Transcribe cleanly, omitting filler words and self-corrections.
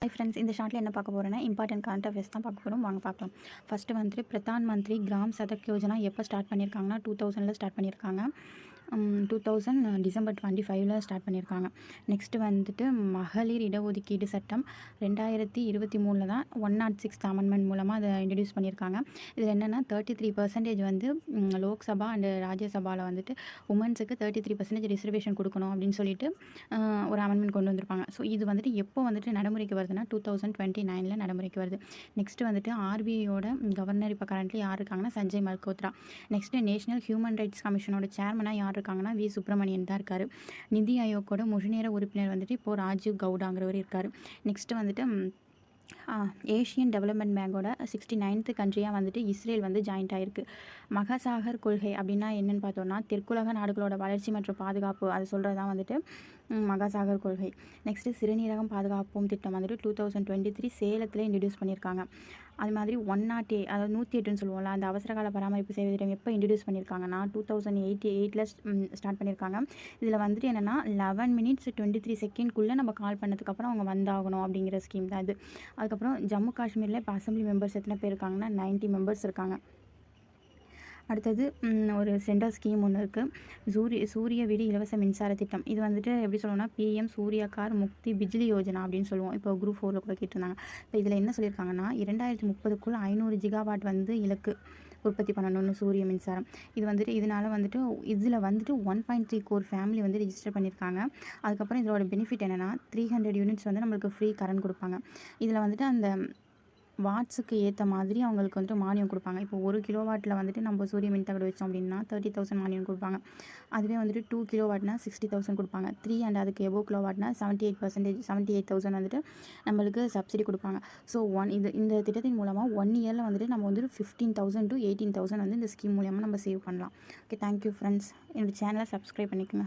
Hi friends, இந்த ஷார்ட்டில் என்ன பார்க்க போகிறோன்னா இம்பார்ட்டன்ட் கரண்ட் அஃபேர்ஸ் தான் பார்க்க போகிறோம். வாங்க பார்க்கலாம். ஃபஸ்ட்டு வந்துட்டு பிரதான் மந்திரி கிராம் சதக் யோஜனா எப்போ ஸ்டார்ட் பண்ணியிருக்காங்கன்னா 2000 ஸ்டார்ட் பண்ணியிருக்காங்க. 2000 டிசம்பர் 25 ஸ்டார்ட் பண்ணியிருக்காங்க. நெக்ஸ்ட்டு வந்துட்டு மகளிர் இடஒதுக்கீடு சட்டம் 2023 தான் 106th அமெண்ட்மெண்ட் மூலமாக அதை இன்ட்ரடியூஸ் பண்ணியிருக்காங்க. இதில் என்னென்னா 33% வந்து லோக்சபா அண்டு ராஜ்யசபாவில் வந்துட்டு உமன்ஸுக்கு 33% ரிசர்வேஷன் கொடுக்கணும் அப்படின்னு சொல்லிட்டு ஒரு அமெண்ட்மெண்ட் கொண்டு வந்திருப்பாங்க. ஸோ இது வந்துட்டு எப்போ வந்துட்டு நடைமுறைக்கு வருதுன்னா 2029 நடைமுறைக்கு வருது. நெக்ஸ்ட்டு வந்துட்டு ஆர்பிஐயோட கவர்னர் இப்போ கரண்ட்லி யார் இருக்காங்கன்னா Sanjay Malhotra. Next national human rights கமிஷனோட சேர்மனாக யார் இருக்காங்கன்னா வி சுப்பிரமணியன் தான் இருக்கார். நிதி ஆயோக்கோட முழுநேர உறுப்பினர் வந்துட்டு இப்போது ராஜீவ் கவுடாங்கிறவர் இருக்கார். நெக்ஸ்ட்டு வந்துட்டு ஏஷியன் டெவலப்மெண்ட் பேங்கோட 69th கண்ட்ரியாக வந்துட்டு இஸ்ரேல் வந்து ஜாயிண்ட் ஆகிருக்கு. மகசாகர் கொள்கை அப்படின்னா என்னென்னு பார்த்தோன்னா தெற்குலக நாடுகளோட வளர்ச்சி மற்றும் பாதுகாப்பு அது சொல்கிறது தான் வந்துட்டு மகசாகர் கொள்கை. நெக்ஸ்ட்டு சிறுநீரகம் பாதுகாப்போம் திட்டம் வந்துட்டு 2023 சேலத்தில் இன்ட்ரடியூஸ் பண்ணியிருக்காங்க. அது மாதிரி 108 அதாவது 108ன்னு சொல்லுவோம்ல, அந்த அவசரகால பராமரிப்பு சேவை திட்டம் எப்போ இன்ட்ரடியூஸ் பண்ணியிருக்காங்கன்னா 2008 ஸ்டார்ட் பண்ணியிருக்காங்க. இதில் வந்துட்டு என்னென்னா 11 minutes 23 செகண்ட்குள்ளே நம்ம கால் பண்ணதுக்கப்புறம் அவங்க வந்தாகணும் அப்படிங்கிற ஸ்கீம் தான் இது. அதுக்கப்புறம் ஜம்மு காஷ்மீரில் இப்போ அசம்பிளி மெம்பர்ஸ் எத்தனை பேர் இருக்காங்கன்னா 90 மெம்பர்ஸ் இருக்காங்க. அடுத்தது ஒரு சென்ட்ரல் ஸ்கீம் ஒன்று இருக்குது, சூரிய வீடு இலவச மின்சார திட்டம். இது வந்துட்டு எப்படி சொல்லணும்னா பிஎம் சூரியகார் முக்தி பிஜ்லி யோஜனா அப்படின்னு சொல்லுவோம். இப்போ குரூப் 4 கூட கேட்டிருந்தாங்க. இப்போ இதில் என்ன சொல்லியிருக்காங்கன்னா 2030 500 ஜிகாவாட் வந்து இலக்கு உற்பத்தி பண்ணணும்னு சூரிய மின்சாரம். இது வந்துட்டு இதில் வந்துட்டு 1.3 crore ஃபேமிலி வந்து ரிஜிஸ்டர் பண்ணியிருக்காங்க. அதுக்கப்புறம் இதோட பெனிஃபிட் என்னென்னா 300 யூனிட்ஸ் வந்து நம்மளுக்கு ஃப்ரீ கரண்ட் கொடுப்பாங்க. இதில் வந்துட்டு அந்த வாட்ஸுக்கு ஏற்ற மாதிரி அவங்களுக்கு வந்துட்டு மானியம் கொடுப்பாங்க. இப்போ 1 கிலோவாட்டில் வந்துட்டு நம்ம சூரிய மின்தகடு வச்சோம் அப்படின்னா 30,000 மானியம் கொடுப்பாங்க. அதுவே வந்துட்டு 2 கிலோவாட்னா 60,000 கொடுப்பாங்க. 3 அண்ட் அதுக்கு எபோ கிலோவாட்னா 78,000 வந்துட்டு நம்மளுக்கு சப்சிடி கொடுப்பாங்க. ஸோ இந்த திட்டத்தின் மூலமாக 1 இயரில் வந்துட்டு நம்ம வந்துட்டு 15,000 to 18,000 வந்து இந்த ஸ்கீம் மூலமாக நம்ம சேவ் பண்ணலாம். Okay, thank you friends. என்னோடய சேனலை சப்ஸ்கிரைப் பண்ணிக்கோங்க.